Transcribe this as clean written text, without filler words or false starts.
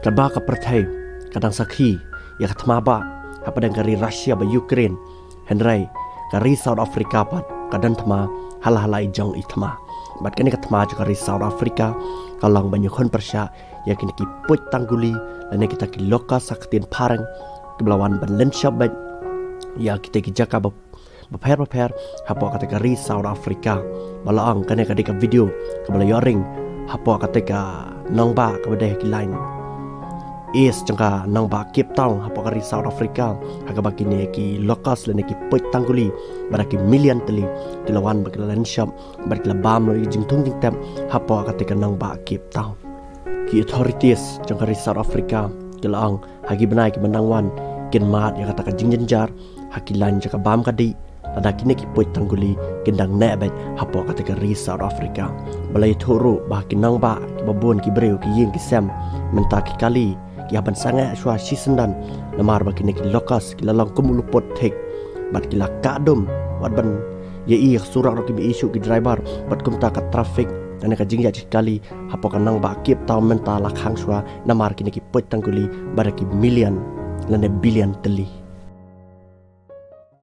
Kadang ke pertai, kadang sakhi, ya katmaba, apa dan kari Rusia ba Ukraine, Henry, kari South Africa pat, kadang tma hal-hal ijong itma. Bat kini katma juga kari South Africa, kalau banyak kon persya, ya kini ki put tangguli, dan kita ki loka saktin pareng, kebelawan Valencia bat, ya kita ki jaka baper hapo kategori South Africa, balaang kani kadika video, kebela yoring, hapo kategori nongba kebeda ki line. Is jangka nang ba Cape Town hapo kari South Africa haga baki ne ki lokas le ne ki put tangguli baraki million teli dilawan baki land shop baki la bam lo jing tung jing tem hapo katika nang ba Cape Town ki authorities jangka kari South Africa dilaang hagi benai ki menangwan kin mat ya kata jing jenjar haki lan jaka bam kadi ada kini ki put tangguli gendang nebet hapo katika kari South Africa balai thuru baki nang ba ki babon ki breu ki ying ki sem mentaki kali ki aban sangat shwa sisendan lamar baki neki lokas ki lalang kumulupot tek bat ki lakadum wat ban ye i surak ro ki isu ki driver bat kumta ka traffic dan ka jingya kali hapo kanang ba Cape Town menta lakhang shwa namar ki neki pot tangguli baraki million lane billion teli.